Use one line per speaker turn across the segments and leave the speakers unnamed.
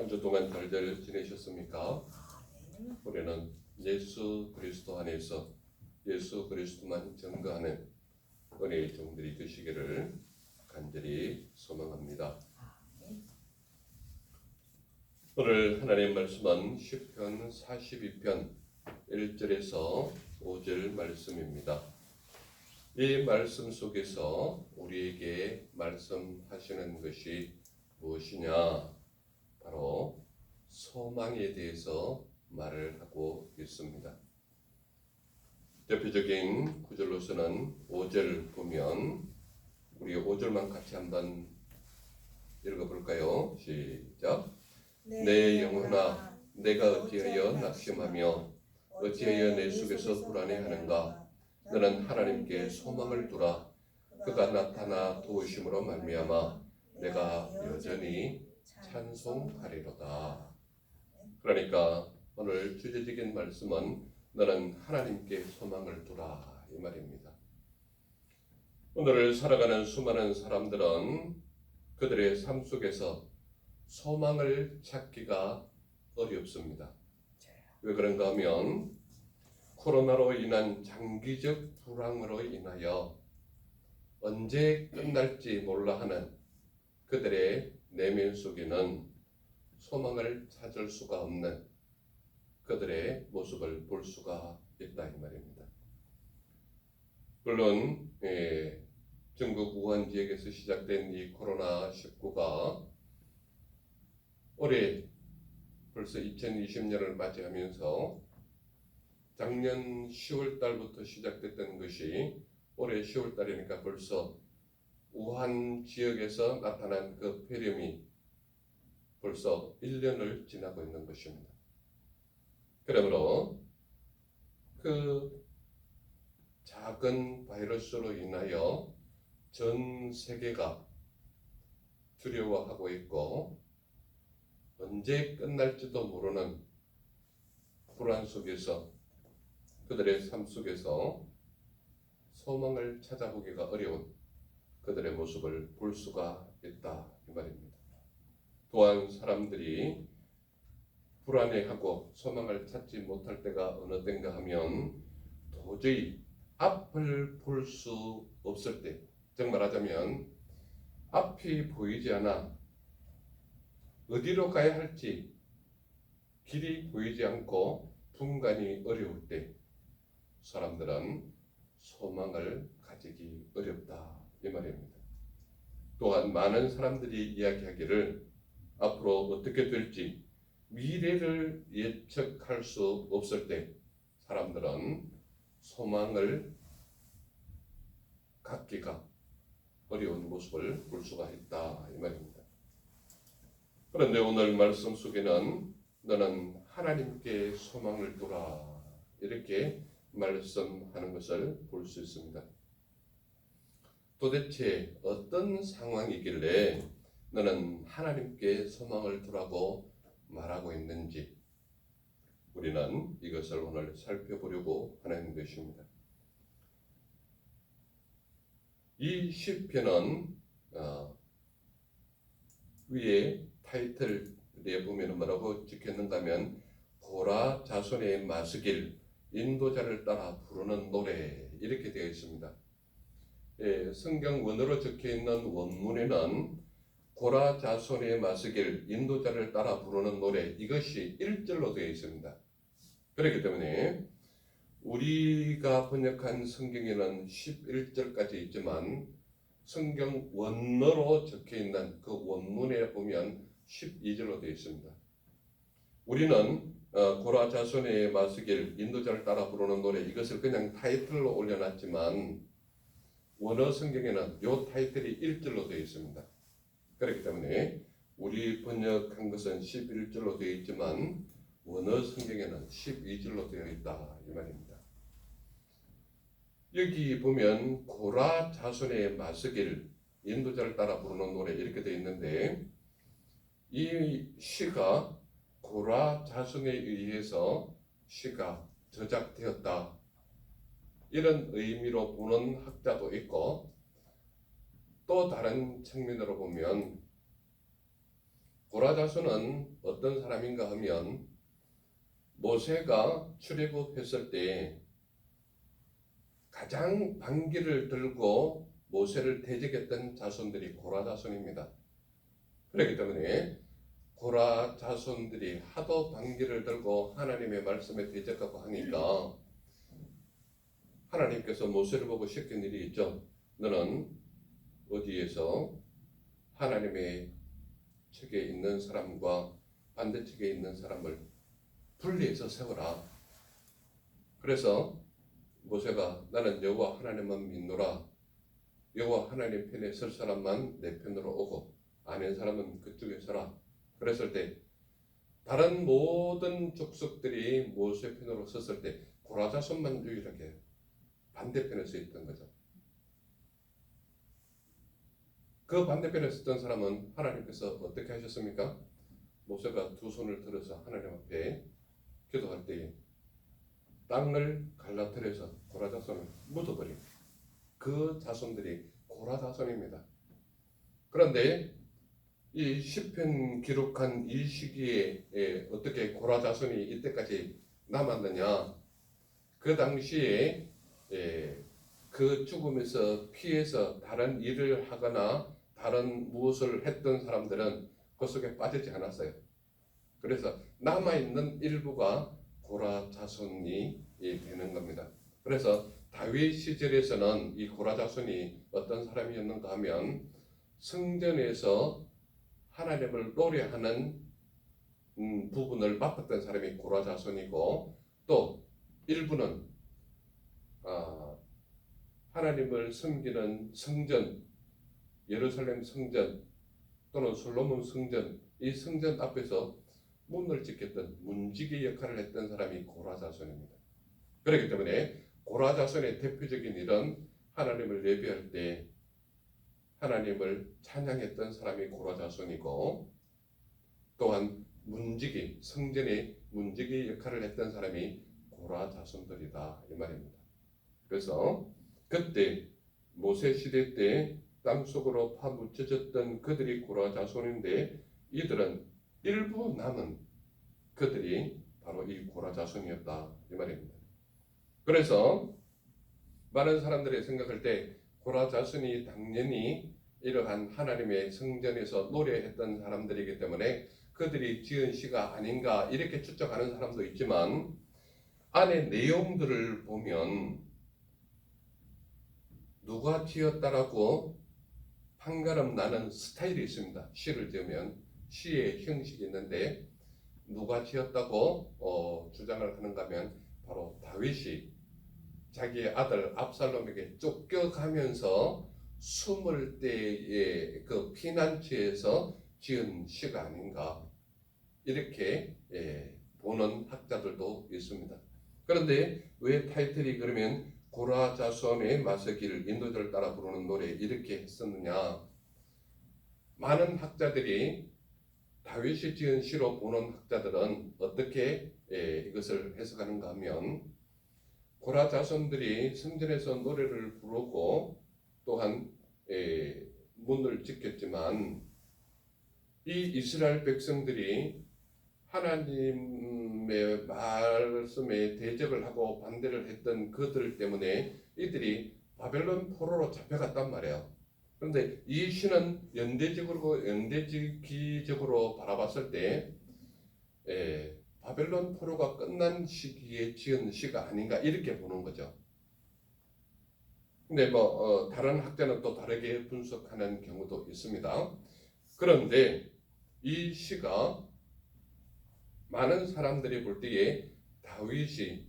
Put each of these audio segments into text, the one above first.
한 주 동안 잘들 지내셨습니까? 우리는 예수 그리스도 안에서 예수 그리스도만 증거하는 은혜의 종들이 되시기를 간절히 소망합니다. 오늘 하나님의 말씀은 시편 42편 1절에서 5절 말씀입니다. 이 말씀 속에서 우리에게 말씀하시는 것이 무엇이냐? 바로 소망에 대해서 말을 하고 있습니다. 대표적인 구절로서는 5절 보면 우리 5절만 같이 한번 읽어볼까요? 시작. 내 영혼아 내가 어찌하여 낙심하며 어찌하여 내 속에서 불안해하는가? 너는 하나님께 소망을 두라. 그가 나타나 도우심으로 말미암아 내가 여전히 찬송하리로다. 그러니까 오늘 주제적인 말씀은 너는 하나님께 소망을 두라 이 말입니다. 오늘을 살아가는 수많은 사람들은 그들의 삶 속에서 소망을 찾기가 어렵습니다. 왜 그런가 하면 코로나로 인한 장기적 불황으로 인하여 언제 끝날지 몰라 하는 그들의 내면 속에는 소망을 찾을 수가 없는 그들의 모습을 볼 수가 있다 이 말입니다. 물론 중국 우한 지역에서 시작된 이 코로나19가 올해 벌써 2020년을 맞이하면서 작년 10월 달부터 시작됐던 것이 올해 10월 달이니까 벌써 우한 지역에서 나타난 그 폐렴이 벌써 1년을 지나고 있는 것입니다. 그러므로 그 작은 바이러스로 인하여 전 세계가 두려워하고 있고 언제 끝날지도 모르는 불안 속에서 그들의 삶 속에서 소망을 찾아보기가 어려운 그들의 모습을 볼 수가 있다 이 말입니다. 또한 사람들이 불안해하고 소망을 찾지 못할 때가 어느 때인가 하면 도저히 앞을 볼 수 없을 때, 즉 말하자면 앞이 보이지 않아 어디로 가야 할지 길이 보이지 않고 분간이 어려울 때 사람들은 소망을 가지기 어렵다 이 말입니다. 또한 많은 사람들이 이야기하기를 앞으로 어떻게 될지 미래를 예측할 수 없을 때 사람들은 소망을 갖기가 어려운 모습을 볼 수가 있다 이 말입니다. 그런데 오늘 말씀 속에는 너는 하나님께 소망을 두라 이렇게 말씀하는 것을 볼 수 있습니다. 도대체 어떤 상황이길래 너는 하나님께 소망을 두라고 말하고 있는지 우리는 이것을 오늘 살펴보려고 하는 것입니다. 이 시편은 위에 타이틀에 보면 뭐라고 적혔는가 하면 고라 자손의 마스길 인도자를 따라 부르는 노래 이렇게 되어 있습니다. 성경 원어로 적혀있는 원문에는 고라 자손의 마스길 인도자를 따라 부르는 노래 이것이 1절로 되어 있습니다. 그렇기 때문에 우리가 번역한 성경에는 11절까지 있지만 성경 원어로 적혀있는 그 원문에 보면 12절로 되어 있습니다. 우리는 고라 자손의 마스길 인도자를 따라 부르는 노래 이것을 그냥 타이틀로 올려놨지만 원어 성경에는 이 타이틀이 1절로 되어 있습니다. 그렇기 때문에 우리 번역한 것은 11절로 되어 있지만 원어 성경에는 12절로 되어 있다 이 말입니다. 여기 보면 고라 자손의 마스길 인도자를 따라 부르는 노래 이렇게 되어 있는데 이 시가 고라 자손에 의해서 시가 저작되었다 이런 의미로 보는 학자도 있고 또 다른 측면으로 보면 고라 자손은 어떤 사람인가 하면 모세가 출애굽했을 때 가장 반기를 들고 모세를 대적했던 자손들이 고라 자손입니다. 그렇기 때문에 고라 자손들이 하도 반기를 들고 하나님의 말씀에 대적하고 하니까 하나님께서 모세를 보고 시킨 일이 있죠. 너는 어디에서 하나님의 측에 있는 사람과 반대측에 있는 사람을 분리해서 세워라. 그래서 모세가 나는 여호와 하나님만 믿노라. 여호와 하나님 편에 설 사람만 내 편으로 오고 아닌 사람은 그쪽에 서라. 그랬을 때 다른 모든 족속들이 모세 편으로 섰을 때 고라 자손만 유일하게 반대편에 서 있던 거죠. 그 반대편에 섰던 사람은 하나님께서 어떻게 하셨습니까? 모세가 두 손을 들어서 하나님 앞에 기도할 때 땅을 갈라뜨려서 고라 자손을 묻어버린 그 자손들이 고라 자손입니다. 그런데 이 시편 기록한 이 시기에 어떻게 고라 자손이 이때까지 남았느냐? 그 당시에 그 죽음에서 피해서 다른 일을 하거나 다른 무엇을 했던 사람들은 그 속에 빠지지 않았어요. 그래서 남아있는 일부가 고라 자손이 되는 겁니다. 그래서 다윗 시절에서는 이 고라 자손이 어떤 사람이었는가 하면 성전에서 하나님을 노래하는 부분을 맡았던 사람이 고라 자손이고 또 일부는 하나님을 섬기는 성전, 예루살렘 성전 또는 솔로몬 성전, 이 성전 앞에서 문을 지켰던 문지기 역할을 했던 사람이 고라 자손입니다. 그렇기 때문에 고라 자손의 대표적인 일은 하나님을 예배할 때 하나님을 찬양했던 사람이 고라 자손이고 또한 문지기, 성전의 문지기 역할을 했던 사람이 고라 자손들이다 이 말입니다. 그래서 그때 모세 시대 때 땅속으로 파묻혀졌던 그들이 고라 자손인데 이들은 일부 남은 그들이 바로 이 고라 자손이었다 이 말입니다. 그래서 많은 사람들이 생각할 때 고라 자손이 당연히 이러한 하나님의 성전에서 노래했던 사람들이기 때문에 그들이 지은 시가 아닌가 이렇게 추측하는 사람도 있지만 안에 내용들을 보면 누가 지었다라고 판가름 나는 스타일이 있습니다. 시를 지으면 시의 형식이 있는데 누가 지었다고 주장을 하는가 하면 바로 다윗이 자기의 아들 압살롬에게 쫓겨가면서 숨을 때의 그 피난처에서 지은 시가 아닌가 이렇게 보는 학자들도 있습니다. 그런데 왜 타이틀이 그러면 고라 자손의 마서기를 인도자를 따라 부르는 노래 이렇게 했었느냐? 많은 학자들이 다윗이 지은 시로 보는 학자들은 어떻게 이것을 해석하는가 하면 고라 자손들이 성전에서 노래를 부르고 또한 문을 지켰지만 이 이스라엘 백성들이 하나님의 말씀에 대적을 하고 반대를 했던 그들 때문에 이들이 바벨론 포로로 잡혀갔단 말이에요. 그런데 이 시는 연대기적으로 바라봤을 때 바벨론 포로가 끝난 시기에 지은 시가 아닌가 이렇게 보는 거죠. 근데 다른 학자는 또 다르게 분석하는 경우도 있습니다. 그런데 이 시가 많은 사람들이 볼 때에 다윗이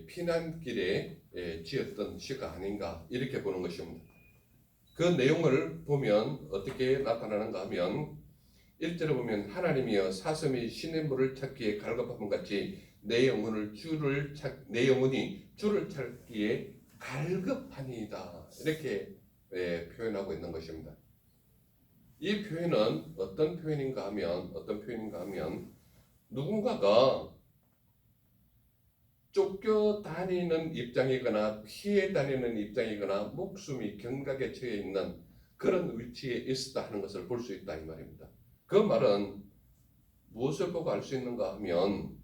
피난길에 지었던 시가 아닌가 이렇게 보는 것입니다. 그 내용을 보면 어떻게 나타나는가 하면 1절에 보면 하나님이여 사슴이 시냇물을 찾기에 갈급함 같이 내 영혼이 줄을 찾기에 갈급하니이다 이렇게 표현하고 있는 것입니다. 이 표현은 어떤 표현인가 하면 누군가가 쫓겨다니는 입장이거나 피해 다니는 입장이거나 목숨이 경각에 처해 있는 그런 위치에 있었다 하는 것을 볼 수 있다 이 말입니다. 그 말은 무엇을 보고 알 수 있는가 하면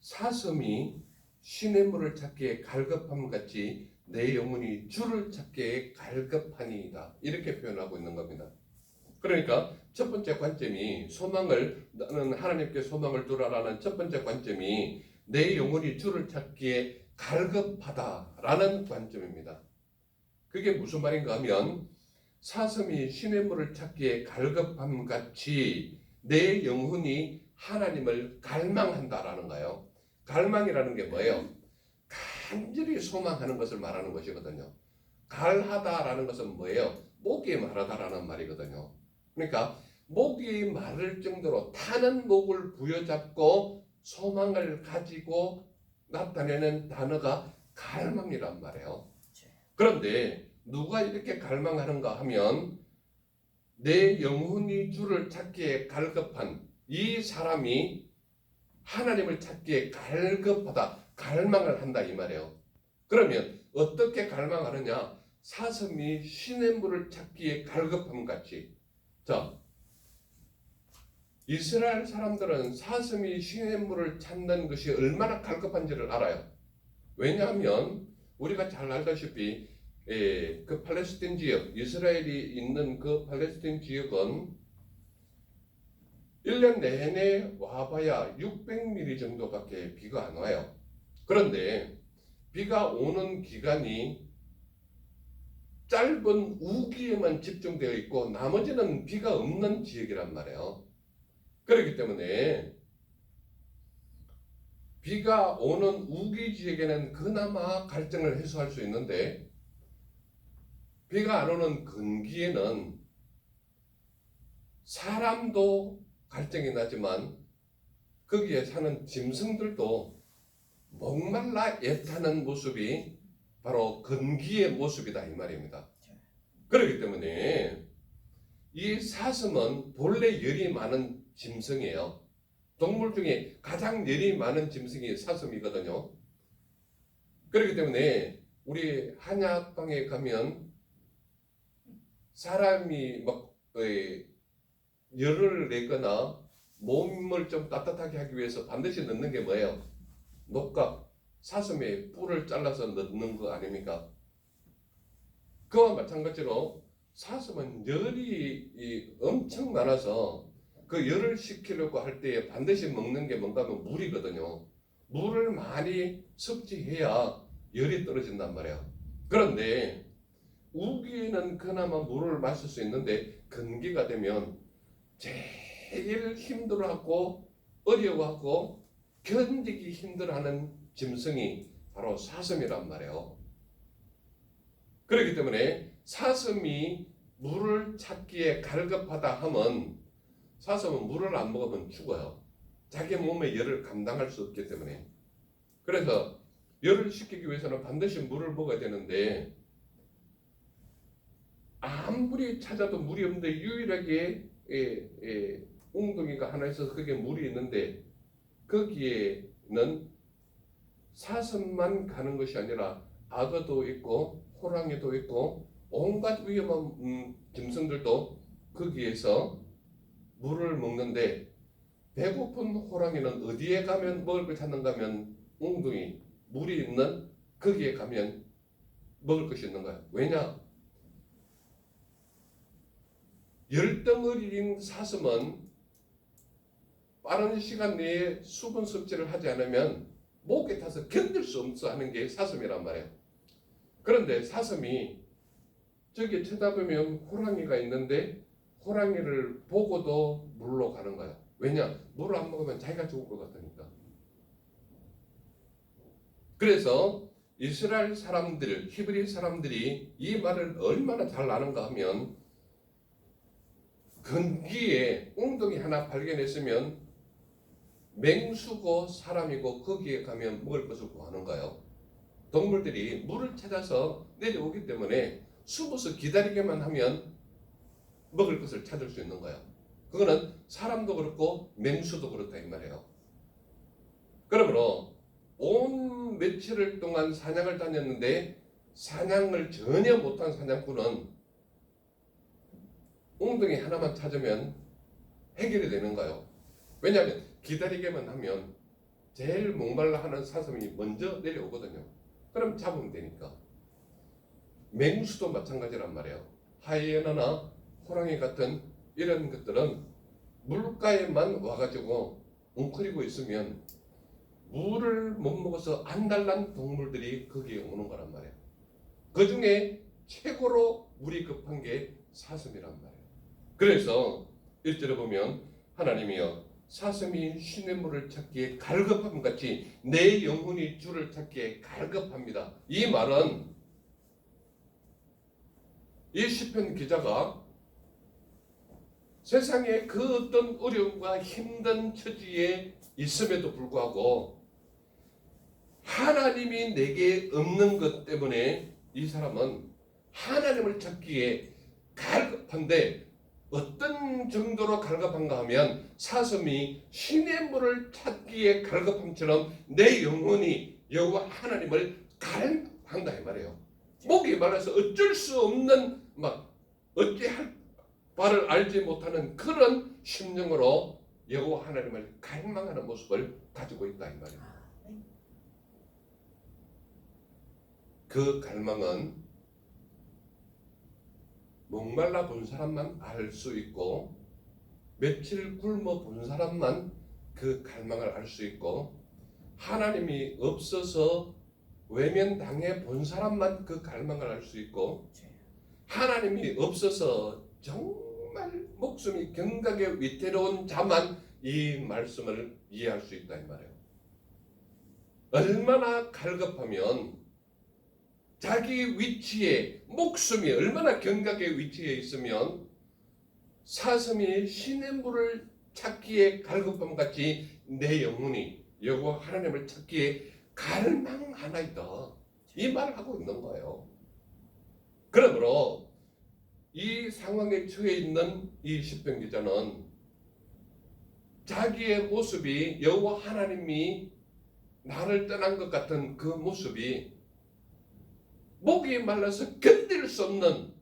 사슴이 시냇물을 찾기에 갈급함 같이 내 영혼이 주를 찾기에 갈급하니이다. 이렇게 표현하고 있는 겁니다. 그러니까 첫 번째 관점이 나는 하나님께 소망을 두라라는 첫 번째 관점이 내 영혼이 주를 찾기에 갈급하다라는 관점입니다. 그게 무슨 말인가 하면 사슴이 시냇물을 찾기에 갈급함 같이 내 영혼이 하나님을 갈망한다라는 거예요. 갈망이라는 게 뭐예요? 간절히 소망하는 것을 말하는 것이거든요. 갈하다라는 것은 뭐예요? 목이 마르다라는 말이거든요. 그러니까 목이 마를 정도로 타는 목을 부여잡고 소망을 가지고 나타내는 단어가 갈망이란 말이에요. 그런데 누가 이렇게 갈망하는가 하면 내 영혼이 주를 찾기에 갈급한 이 사람이 하나님을 찾기에 갈급하다, 갈망을 한다 이 말이에요. 그러면 어떻게 갈망하느냐? 사슴이 시냇물을 찾기에 갈급함 같이. 자, 이스라엘 사람들은 사슴이 시냇물을 찾는 것이 얼마나 갈급한지를 알아요. 왜냐하면 우리가 잘 알다시피 그 팔레스틴 지역, 이스라엘이 있는 그 팔레스틴 지역은 1년 내내 와봐야 600mm 정도밖에 비가 안 와요. 그런데 비가 오는 기간이 짧은 우기에만 집중되어 있고 나머지는 비가 없는 지역이란 말이에요. 그렇기 때문에 비가 오는 우기 지역에는 그나마 갈증을 해소할 수 있는데 비가 안 오는 건기에는 사람도 갈증이 나지만 거기에 사는 짐승들도 목말라 애타는 모습이 바로 건기의 모습이다 이 말입니다. 그렇기 때문에 이 사슴은 본래 열이 많은 짐승이에요. 동물 중에 가장 열이 많은 짐승이 사슴이거든요. 그렇기 때문에 우리 한약방에 가면 사람이 막 열을 내거나 몸을 좀 따뜻하게 하기 위해서 반드시 넣는 게 뭐예요? 녹각, 사슴의 뿔을 잘라서 넣는 거 아닙니까? 그와 마찬가지로 사슴은 열이 엄청 많아서 그 열을 식히려고 할 때에 반드시 먹는 게 뭔가 하면 물이거든요. 물을 많이 섭취해야 열이 떨어진단 말이에요. 그런데 우기에는 그나마 물을 마실 수 있는데 건기가 되면 제일 힘들어하고 어려워하고 견디기 힘들어하는 짐승이 바로 사슴이란 말이에요. 그렇기 때문에 사슴이 물을 찾기에 갈급하다 하면 사슴은 물을 안 먹으면 죽어요. 자기 몸의 열을 감당할 수 없기 때문에. 그래서 열을 식히기 위해서는 반드시 물을 먹어야 되는데 아무리 찾아도 물이 없는데 유일하게 웅덩이가 하나 있어서 거기에 물이 있는데 거기에는 사슴만 가는 것이 아니라 악어도 있고 호랑이도 있고 온갖 위험한 짐승들도 거기에서 물을 먹는데 배고픈 호랑이는 어디에 가면 먹을 걸 찾는가 하면 웅덩이 물이 있는 거기에 가면 먹을 것이 있는 거야. 왜냐? 열덩어리인 사슴은 빠른 시간 내에 수분 섭취를 하지 않으면 목에 타서 견딜 수 없어 하는 게 사슴이란 말이에요. 그런데 사슴이 저기 쳐다보면 호랑이가 있는데 호랑이를 보고도 물로 가는 거야. 왜냐? 물을 안 먹으면 자기가 죽을 것 같으니까. 그래서 이스라엘 사람들, 히브리 사람들이 이 말을 얼마나 잘 아는가 하면 건기에 웅덩이 하나 발견했으면 맹수고 사람이고 거기에 가면 먹을 것을 구하는 거예요. 동물들이 물을 찾아서 내려오기 때문에 숨어서 기다리기만 하면 먹을 것을 찾을 수 있는 거예요. 그거는 사람도 그렇고 맹수도 그렇다 이 말이에요. 그러므로 온 며칠을 동안 사냥을 다녔는데 사냥을 전혀 못한 사냥꾼은 웅덩이 하나만 찾으면 해결이 되는가요? 왜냐하면 기다리게만 하면 제일 목말라 하는 사슴이 먼저 내려오거든요. 그럼 잡으면 되니까. 맹수도 마찬가지란 말이에요. 하이에나나 호랑이 같은 이런 것들은 물가에만 와가지고 웅크리고 있으면 물을 못 먹어서 안달난 동물들이 거기에 오는 거란 말이에요. 그 중에 최고로 물이 급한 게 사슴이란 말이에요. 그래서 1절에 보면 하나님이여 사슴이 쉬는 물을 찾기에 갈급함 같이 내 영혼이 주를 찾기에 갈급합니다. 이 말은 이 시편 기자가 세상에 그 어떤 어려움과 힘든 처지에 있음에도 불구하고 하나님이 내게 없는 것 때문에 이 사람은 하나님을 찾기에 갈급한데 어떤 정도로 갈급한가 하면 사슴이 신의 물을 찾기에 갈급함처럼 내 영혼이 여호와 하나님을 갈망한다 이 말이에요. 목이 말라서 어쩔 수 없는 어찌할 바를 알지 못하는 그런 심령으로 여호와 하나님을 갈망하는 모습을 가지고 있다 이 말입니다. 그 갈망은 목말라 본 사람만 알 수 있고 며칠 굶어 본 사람만 그 갈망을 알 수 있고 하나님이 없어서 외면당해 본 사람만 그 갈망을 알 수 있고 하나님이 없어서 정말 목숨이 경각에 위태로운 자만 이 말씀을 이해할 수 있다 이 말이에요. 얼마나 갈급하면 자기 위치에 목숨이 얼마나 경각의 위치에 있으면 사슴이 신의 물을 찾기에 갈급함 같이 내 영혼이 여호와 하나님을 찾기에 갈망하나이다. 이 말을 하고 있는 거예요. 그러므로 이 상황에 처해 있는 이 시편 기자는 자기의 모습이 여호와 하나님이 나를 떠난 것 같은 그 모습이 목이 말라서 견딜 수 없는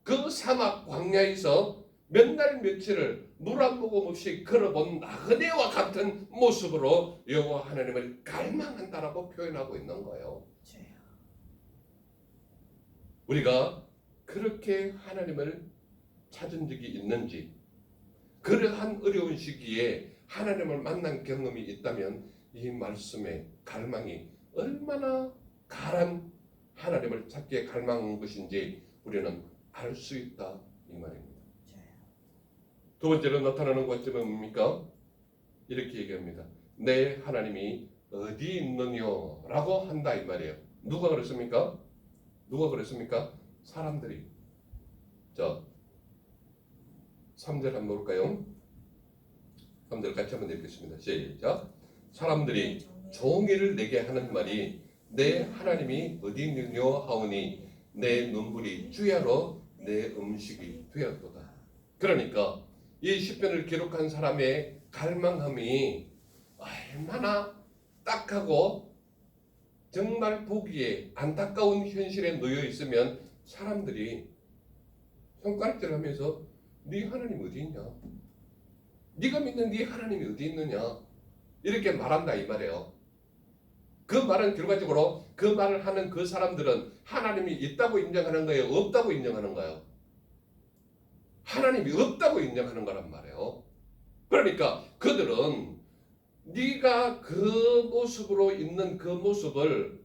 그 사막 광야에서 몇 날 며칠을 물 한 모금 없이 걸어본 나그네와 같은 모습으로 여호와 하나님을 갈망한다라고 표현하고 있는 거예요. 우리가 그렇게 하나님을 찾은 적이 있는지, 그러한 어려운 시기에 하나님을 만난 경험이 있다면 이 말씀의 갈망이 얼마나 가란 하나님을 찾기에 갈망한 것인지 우리는 알 수 있다 이 말입니다. 두 번째로 나타나는 관점은 뭡니까? 이렇게 얘기합니다. 내 하나님이 어디 있느냐라고 한다 이 말이에요. 누가 그랬습니까? 누가 그랬습니까? 사람들이. 자, 3절 한번 볼까요? 3절 같이 한번 읽겠습니다. 시작. 사람들이 종일을 내게 하는 말이 내 하나님이 어디 있느냐 하오니 내 눈물이 주야로 내 음식이 되었도다. 그러니까 이 시편을 기록한 사람의 갈망함이 얼마나 딱하고 정말 보기에 안타까운 현실에 놓여 있으면 사람들이 손가락질하면서 네 하나님 어디 있냐? 네가 믿는 네 하나님이 어디 있느냐? 이렇게 말한다 이 말이에요. 그 말은 결과적으로 그 말을 하는 그 사람들은 하나님이 있다고 인정하는 거예요? 없다고 인정하는 거예요? 하나님이 없다고 인정하는 거란 말이에요. 그러니까 그들은 네가 그 모습으로 있는 그 모습을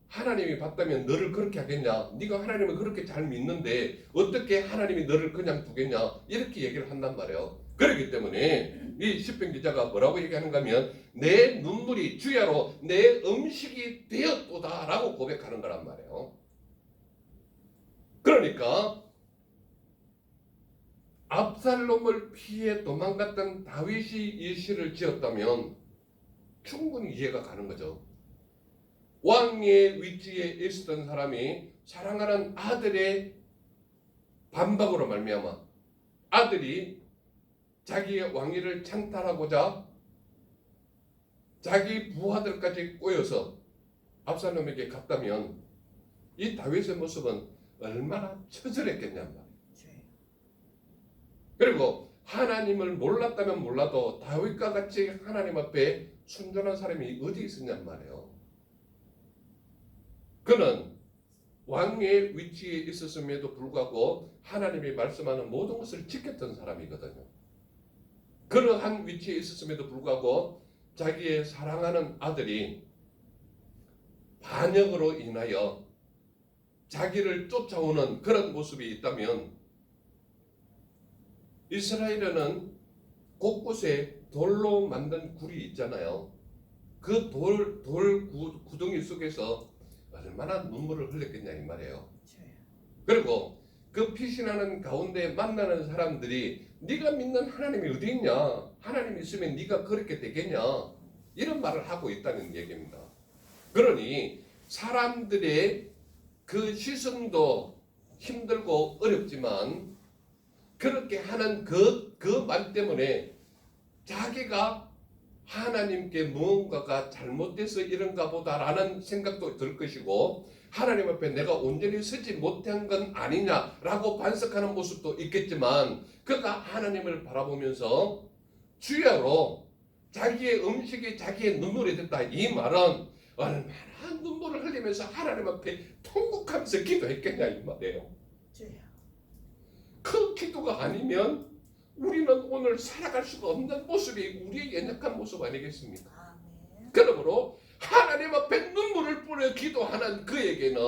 하나님이 봤다면 너를 그렇게 하겠냐? 네가 하나님을 그렇게 잘 믿는데 어떻게 하나님이 너를 그냥 두겠냐? 이렇게 얘기를 한단 말이에요. 그렇기 때문에 이 시편 기자가 뭐라고 얘기하는가 하면 내 눈물이 주야로 내 음식이 되었도다 라고 고백하는 거란 말이에요. 그러니까 압살롬을 피해 도망갔던 다윗이 이 시를 지었다면 충분히 이해가 가는 거죠. 왕의 위치에 있었던 사람이 사랑하는 아들의 반박으로 말미암아 아들이 자기의 왕위를 찬탈하고자 자기 부하들까지 꼬여서 압살롬에게 갔다면 이 다윗의 모습은 얼마나 처절했겠냔 말이에요. 그리고 하나님을 몰랐다면 몰라도 다윗과 같이 하나님 앞에 순전한 사람이 어디 있었냔 말이에요. 그는 왕의 위치에 있었음에도 불구하고 하나님이 말씀하는 모든 것을 지켰던 사람이거든요. 그러한 위치에 있었음에도 불구하고 자기의 사랑하는 아들이 반역으로 인하여 자기를 쫓아오는 그런 모습이 있다면, 이스라엘에는 곳곳에 돌로 만든 굴이 있잖아요. 그 구덩이 속에서 얼마나 눈물을 흘렸겠냐 이 말이에요. 그리고 그 피신하는 가운데 만나는 사람들이 네가 믿는 하나님이 어디 있냐? 하나님이 있으면 네가 그렇게 되겠냐? 이런 말을 하고 있다는 얘기입니다. 그러니 사람들의 그 시선도 힘들고 어렵지만 그렇게 하는 그 말 때문에 자기가 하나님께 무언가가 잘못돼서 이런가 보다라는 생각도 들 것이고, 하나님 앞에 내가 온전히 서지 못한 건 아니냐라고 반성하는 모습도 있겠지만, 그가 하나님을 바라보면서 주야로 자기의 음식이 자기의 눈물이 됐다, 이 말은 얼마나 눈물을 흘리면서 하나님 앞에 통곡하면서 기도했겠냐 이 말이에요. 그 기도가 아니면 우리는 오늘 살아갈 수가 없는 모습이 우리의 연약한 모습 아니겠습니까? 그러므로 하나님 앞에 눈물을 뿌려 기도하는 그에게는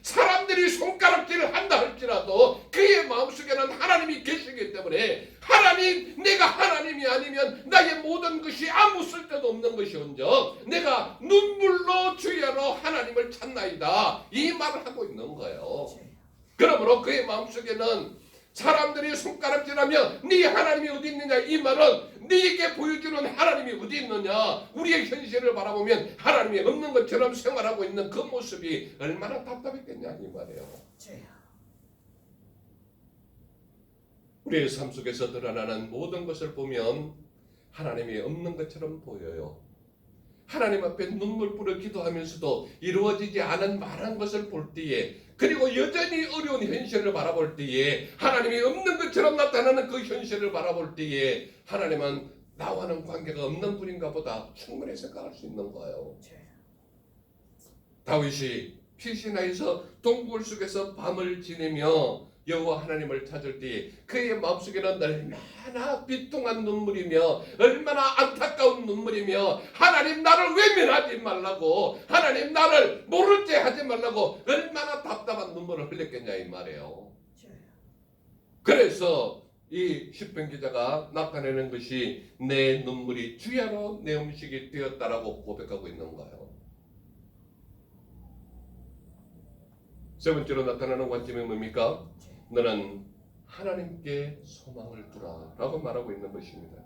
사람들이 손가락질을 한다 할지라도 그의 마음속에는 하나님이 계시기 때문에, 하나님, 내가 하나님이 아니면 나의 모든 것이 아무 쓸데도 없는 것이온즉 내가 눈물로 주야로 하나님을 찾나이다, 이 말을 하고 있는 거예요. 그러므로 그의 마음속에는 사람들이 손가락질하며 네 하나님이 어디 있느냐, 이 말은 네게 보여주는 하나님이 어디 있느냐, 우리의 현실을 바라보면 하나님이 없는 것처럼 생활하고 있는 그 모습이 얼마나 답답했겠냐 이 말이에요. 우리의 삶 속에서 드러나는 모든 것을 보면 하나님이 없는 것처럼 보여요. 하나님 앞에 눈물 뿌려 기도하면서도 이루어지지 않은 많은 것을 볼 때에, 그리고 여전히 어려운 현실을 바라볼 때에, 하나님이 없는 것처럼 나타나는 그 현실을 바라볼 때에 하나님은 나와는 관계가 없는 분인가 보다 충분히 생각할 수 있는 거예요. 다윗이 피시나에서 동굴 속에서 밤을 지내며 여호와 하나님을 찾을 때 그의 마음속에는 얼마나 비통한 눈물이며 얼마나 안타까운 눈물이며, 하나님 나를 외면하지 말라고, 하나님 나를 모를 체 하지 말라고 얼마나 답답한 눈물을 흘렸겠냐 이 말이에요. 그래서 이 시편 기자가 나타내는 것이 내 눈물이 주야로 내 음식이 되었다라고 고백하고 있는 거예요. 세 번째로 나타나는 관점이 뭡니까? 너는 하나님께 소망을 두라 라고 말하고 있는 것입니다.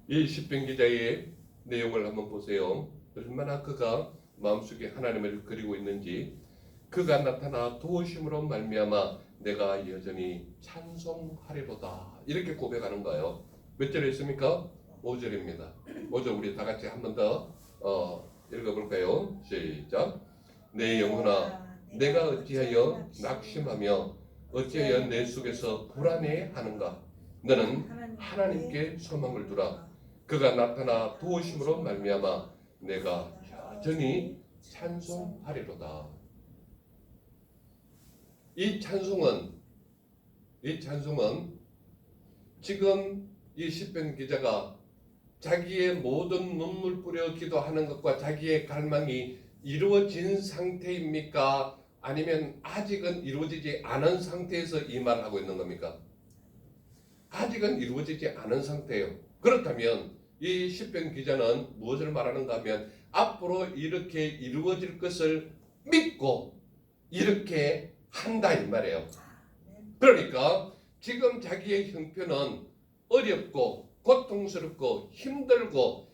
이 시편 기자의 내용을 한번 보세요. 얼마나 그가 마음속에 하나님을 그리고 있는지. 그가 나타나 도우심으로 말미암아 내가 여전히 찬송하리로다, 이렇게 고백하는 거예요. 몇 절에 있습니까? 5절입니다. 5절 우리 다 같이 한 번 더 읽어볼까요? 시작. 내 영혼아 내가 어찌하여 낙심하며 어찌하여 내 속에서 불안해하는가? 너는 하나님께 소망을 두라. 그가 나타나 도우심으로 말미암아 내가 여전히 찬송하리로다. 이 찬송은 지금 이 시편 기자가 자기의 모든 눈물 뿌려 기도하는 것과 자기의 갈망이 이루어진 상태입니까? 아니면 아직은 이루어지지 않은 상태에서 이 말을 하고 있는 겁니까? 아직은 이루어지지 않은 상태예요. 그렇다면 이 시편 기자는 무엇을 말하는가 하면 앞으로 이렇게 이루어질 것을 믿고 이렇게 한다 이 말이에요. 그러니까 지금 자기의 형편은 어렵고 고통스럽고 힘들고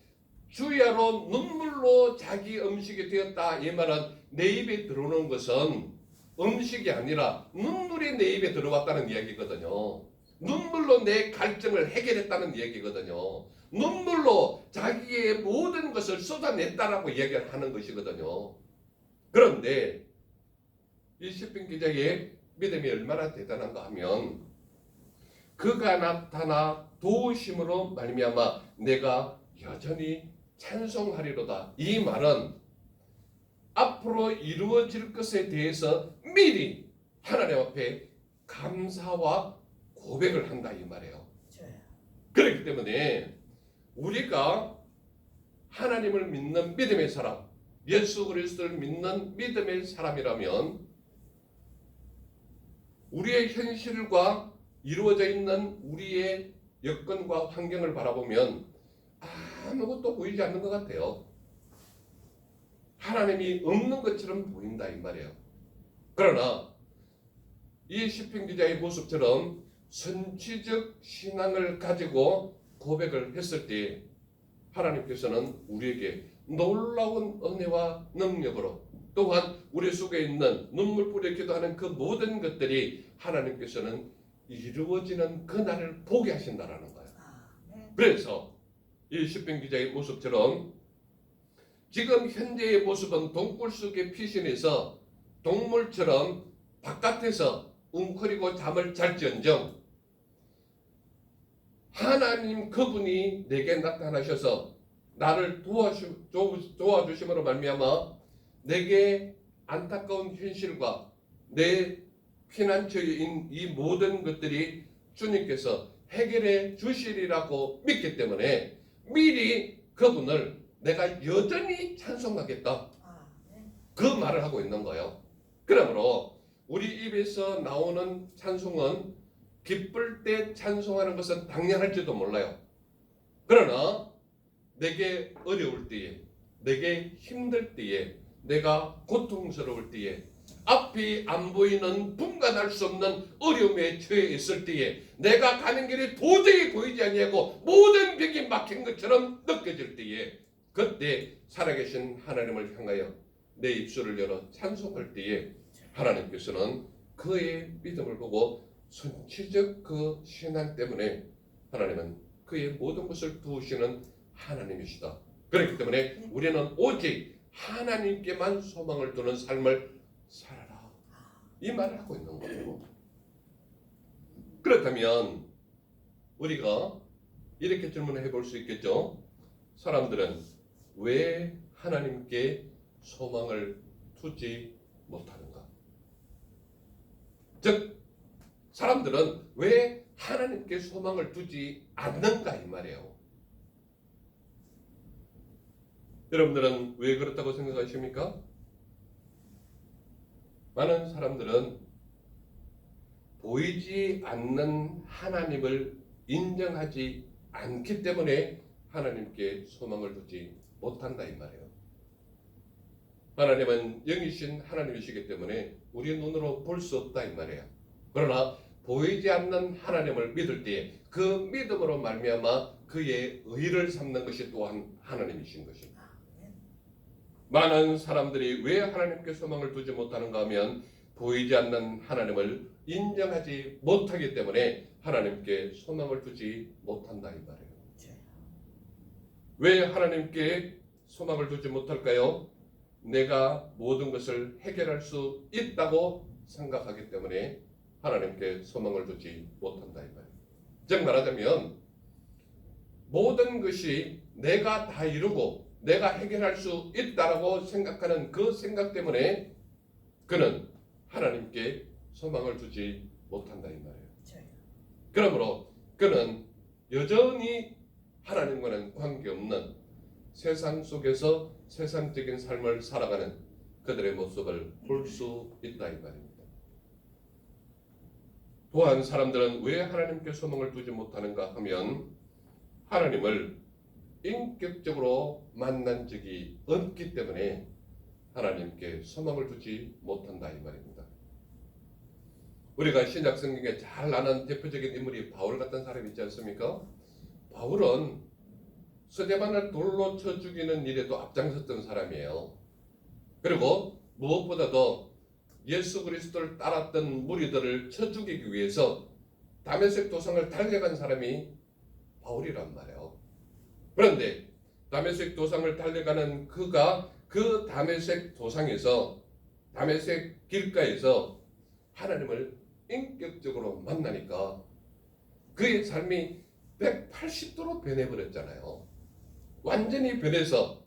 주야로 눈물로 자기 음식이 되었다, 이 말은 내 입에 들어오는 것은 음식이 아니라 눈물이 내 입에 들어왔다는 이야기거든요. 눈물로 내 갈증을 해결했다는 이야기거든요. 눈물로 자기의 모든 것을 쏟아냈다라고 이야기를 하는 것이거든요. 그런데 이 시편 기자의 믿음이 얼마나 대단한가 하면 그가 나타나 도우심으로 말미암아 내가 여전히 찬송하리로다. 이 말은 앞으로 이루어질 것에 대해서 미리 하나님 앞에 감사와 고백을 한다 이 말이에요. 그렇기 때문에 우리가 하나님을 믿는 믿음의 사람, 예수 그리스도를 믿는 믿음의 사람이라면 우리의 현실과 이루어져 있는 우리의 여건과 환경을 바라보면 아무것도 보이지 않는 것 같아요. 하나님이 없는 것처럼 보인다 이 말이에요. 그러나 이 시편 기자의 모습처럼 선취적 신앙을 가지고 고백을 했을 때 하나님께서는 우리에게 놀라운 은혜와 능력으로 또한 우리 속에 있는 눈물 뿌려 기도하는 그 모든 것들이 하나님께서는 이루어지는 그날을 보게 하신다라는 거예요. 그래서 이 시편 기자의 모습처럼 지금 현재의 모습은 동굴 속에 피신해서 동물처럼 바깥에서 웅크리고 잠을 잘지언정 하나님 그분이 내게 나타나셔서 나를 도와주심으로 말미암아 내게 안타까운 현실과 내 피난처인 이 모든 것들이 주님께서 해결해 주시리라고 믿기 때문에 미리 그분을 내가 여전히 찬송하겠다. 그 말을 하고 있는 거예요. 그러므로 우리 입에서 나오는 찬송은 기쁠 때 찬송하는 것은 당연할지도 몰라요. 그러나 내게 어려울 때에, 내게 힘들 때에, 내가 고통스러울 때에, 앞이 안 보이는 분간할 수 없는 어려움에 처해 있을 때에, 내가 가는 길이 도저히 보이지 아니하고 모든 벽이 막힌 것처럼 느껴질 때에, 그때 살아계신 하나님을 향하여 내 입술을 열어 찬송할 때에 하나님께서는 그의 믿음을 보고 선취적 그 신앙 때문에 하나님은 그의 모든 것을 도우시는 하나님이시다. 그렇기 때문에 우리는 오직 하나님께만 소망을 두는 삶을 살아라. 이 말을 하고 있는 거예요. 그렇다면 우리가 이렇게 질문을 해볼 수 있겠죠. 사람들은 왜 하나님께 소망을 두지 못하는가? 즉 사람들은 왜 하나님께 소망을 두지 않는가 이 말이에요. 여러분들은 왜 그렇다고 생각하십니까? 많은 사람들은 보이지 않는 하나님을 인정하지 않기 때문에 하나님께 소망을 두지 못한다 이 말이에요. 하나님은 영이신 하나님이시기 때문에 우리 눈으로 볼 수 없다 이 말이에요. 그러나 보이지 않는 하나님을 믿을 때 그 믿음으로 말미암아 그의 의를 삼는 것이 또한 하나님이신 것입니다. 많은 사람들이 왜 하나님께 소망을 두지 못하는가 하면 보이지 않는 하나님을 인정하지 못하기 때문에 하나님께 소망을 두지 못한다 이 말이에요. 왜 하나님께 소망을 두지 못할까요? 내가 모든 것을 해결할 수 있다고 생각하기 때문에 하나님께 소망을 두지 못한다 이 말이에요. 즉 말하자면 모든 것이 내가 다 이루고 내가 해결할 수 있다라고 생각하는 그 생각 때문에 그는 하나님께 소망을 두지 못한다 이 말이에요. 그러므로 그는 여전히 하나님과는 관계없는 세상 속에서 세상적인 삶을 살아가는 그들의 모습을 볼 수 있다 이 말입니다. 또한 사람들은 왜 하나님께 소망을 두지 못하는가 하면 하나님을 인격적으로 만난 적이 없기 때문에 하나님께 소망을 두지 못한다 이 말입니다. 우리가 신약 성경에 잘 아는 대표적인 인물이 바울 같은 사람이 있지 않습니까? 바울은 스데반을 돌로 쳐 죽이는 일에도 앞장섰던 사람이에요. 그리고 무엇보다도 예수 그리스도를 따랐던 무리들을 쳐 죽이기 위해서 다메섹 도상을 달려간 사람이 바울이란 말이에요. 그런데 다메섹 도상을 달려가는 그가 그 다메섹 도상에서 다메섹 길가에서 하나님을 인격적으로 만나니까 그의 삶이 180도로 변해버렸잖아요. 완전히 변해서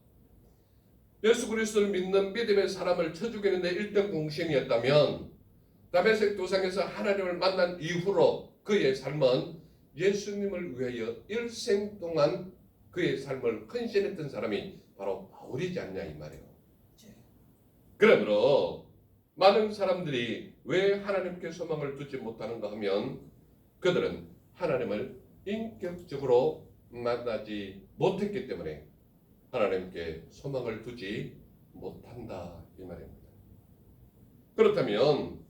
예수 그리스도를 믿는 믿음의 사람을 쳐 죽이는데 1등 공신이었다면 다메섹 도상에서 하나님을 만난 이후로 그의 삶은 예수님을 위하여 일생 동안 그의 삶을 헌신했던 사람이 바로 바울이지 않냐 이 말이에요. 그러므로 많은 사람들이 왜 하나님께 소망을 두지 못하는가 하면 그들은 하나님을 인격적으로 만나지 못했기 때문에 하나님께 소망을 두지 못한다 이 말입니다. 그렇다면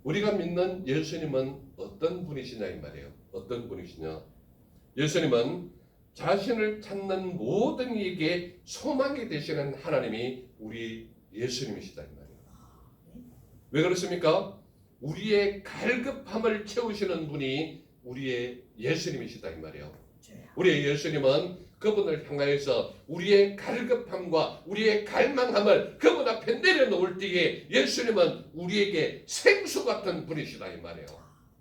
우리가 믿는 예수님은 어떤 분이시냐 이 말이에요. 어떤 분이시냐? 예수님은 자신을 찾는 모든 이에게 소망이 되시는 하나님이 우리 예수님이시다 이 말이에요. 왜 그렇습니까? 우리의 갈급함을 채우시는 분이 우리의 예수님이시다 이 말이에요. 우리의 예수님은 그분을 향하여서 우리의 갈급함과 우리의 갈망함을 그분 앞에 내려놓을 때에 예수님은 우리에게 생수 같은 분이시다 이 말이에요.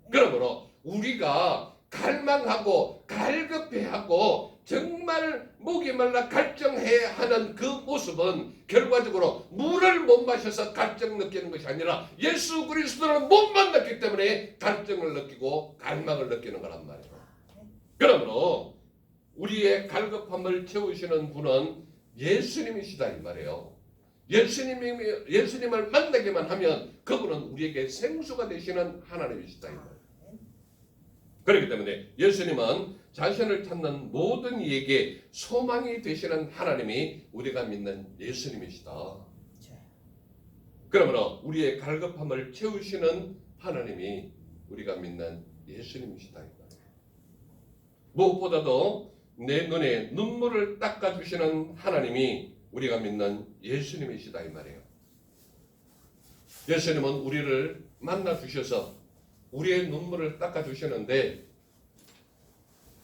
그러므로 우리가 갈망하고 갈급해하고 정말 목이 말라 갈증해야 하는 그 모습은 결과적으로 물을 못 마셔서 갈증 느끼는 것이 아니라 예수 그리스도를 못 만났기 때문에 갈증을 느끼고 갈망을 느끼는 거란 말이에요. 그러므로 우리의 갈급함을 채우시는 분은 예수님이시다 이 말이에요. 예수님을 만나기만 하면 그분은 우리에게 생수가 되시는 하나님이시다 이 말이에요. 그렇기 때문에 예수님은 자신을 찾는 모든 이에게 소망이 되시는 하나님이 우리가 믿는 예수님이시다. 그러므로 우리의 갈급함을 채우시는 하나님이 우리가 믿는 예수님이시다. 무엇보다도 내 눈에 눈물을 닦아주시는 하나님이 우리가 믿는 예수님이시다 이 말이에요. 예수님은 우리를 만나주셔서 우리의 눈물을 닦아주시는데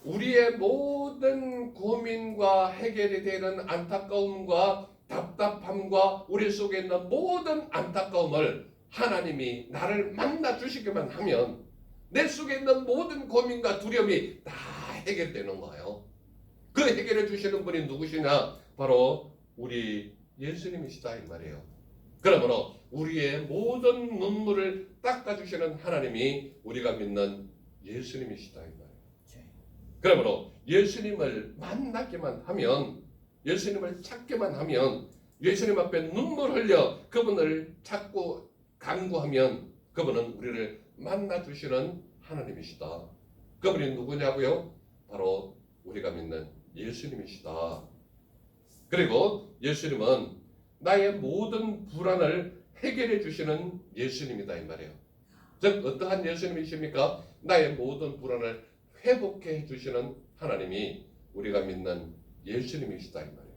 우리의 모든 고민과 해결이 되는 안타까움과 답답함과 우리 속에 있는 모든 안타까움을 하나님이 나를 만나주시기만 하면 내 속에 있는 모든 고민과 두려움이 다 해결되는 거예요. 그 해결해 주시는 분이 누구시냐? 바로 우리 예수님이시다 이 말이에요. 그러므로 우리의 모든 눈물을 닦아주시는 하나님이 우리가 믿는 예수님이시다 이 말이에요. 그러므로 예수님을 만나기만 하면, 예수님을 찾기만 하면, 예수님 앞에 눈물 흘려 그분을 찾고 간구하면 그분은 우리를 만나주시는 하나님이시다. 그분이 누구냐고요? 바로 우리가 믿는 예수님이시다. 그리고 예수님은 나의 모든 불안을 해결해 주시는 예수님이다 이 말이에요. 즉 어떠한 예수님이십니까? 나의 모든 불안을 회복해 주시는 하나님이 우리가 믿는 예수님이시다 이 말이에요.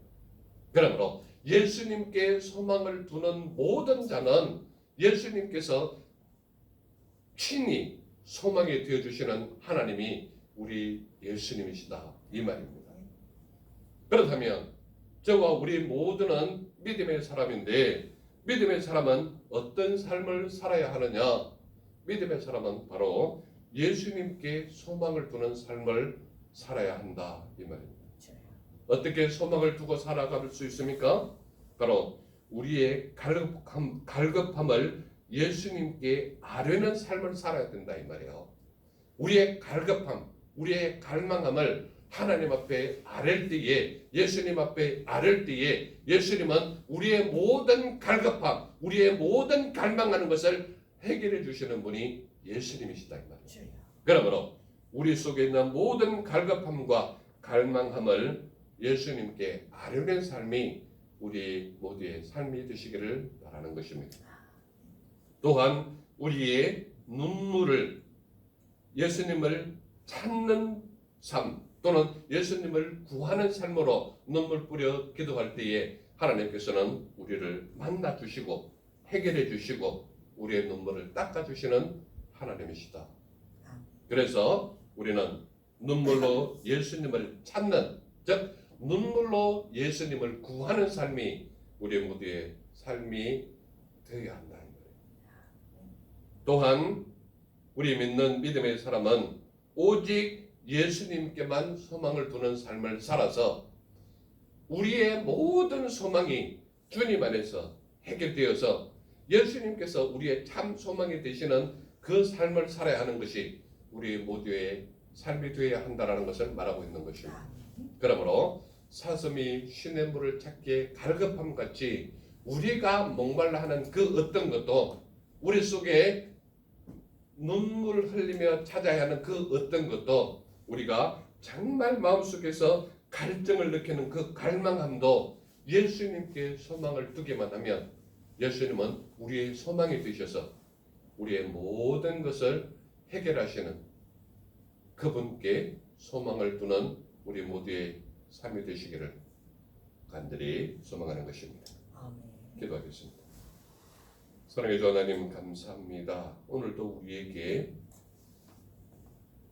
그러므로 예수님께 소망을 두는 모든 자는 예수님께서 친히 소망이 되어 주시는 하나님이 우리 예수님이시다 이 말입니다. 그렇다면 저와 우리 모두는 믿음의 사람인데 믿음의 사람은 어떤 삶을 살아야 하느냐? 믿음의 사람은 바로 예수님께 소망을 두는 삶을 살아야 한다 이 말입니다. 어떻게 소망을 두고 살아갈 수 있습니까? 바로 우리의 갈급함을 예수님께 아뢰는 삶을 살아야 된다 이 말이에요. 우리의 갈급함, 우리의 갈망함을 하나님 앞에 아랠 때에, 예수님 앞에 아랠 때에 예수님은 우리의 모든 갈급함, 우리의 모든 갈망하는 것을 해결해 주시는 분이 예수님이시다 이 말이에요. 그러므로 우리 속에 있는 모든 갈급함과 갈망함을 예수님께 아뢰는 삶이 우리 모두의 삶이 되시기를 바라는 것입니다. 또한 우리의 눈물을 예수님을 찾는 삶 또는 예수님을 구하는 삶으로 눈물 뿌려 기도할 때에 하나님께서는 우리를 만나 주시고 해결해 주시고 우리의 눈물을 닦아 주시는 하나님이시다. 그래서 우리는 눈물로 예수님을 찾는, 즉 눈물로 예수님을 구하는 삶이 우리 모두의 삶이 되어야 한다. 또한 우리 믿는 믿음의 사람은 오직 예수님께만 소망을 두는 삶을 살아서 우리의 모든 소망이 주님 안에서 해결되어서 예수님께서 우리의 참 소망이 되시는 그 삶을 살아야 하는 것이 우리 모두의 삶이 되어야 한다는 것을 말하고 있는 것입니다. 그러므로 사슴이 쉬는 물을 찾기에 갈급함 같이 우리가 목말라 하는 그 어떤 것도 우리 속에 눈물을 흘리며 찾아야 하는 그 어떤 것도 우리가 정말 마음속에서 갈증을 느끼는 그 갈망함도 예수님께 소망을 두기만 하면 예수님은 우리의 소망이 되셔서 우리의 모든 것을 해결하시는 그분께 소망을 두는 우리 모두의 삶이 되시기를 간절히 소망하는 것입니다.
아멘.
기도하겠습니다. 사랑의 주 하나님 감사합니다. 오늘도 우리에게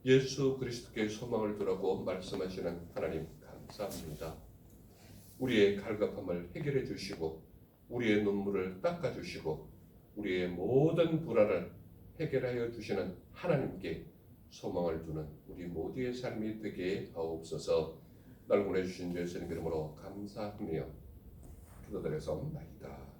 예수 그리스도께 소망을 두라고 말씀하시는 하나님 감사합니다. 우리의 갈급함을 해결해 주시고 우리의 눈물을 닦아 주시고 우리의 모든 불안을 해결하여 주시는 하나님께 소망을 두는 우리 모두의 삶이 되게 하옵소서. 날 보내주신 예수님 이름으로 감사하며 기도드려서옵나이다.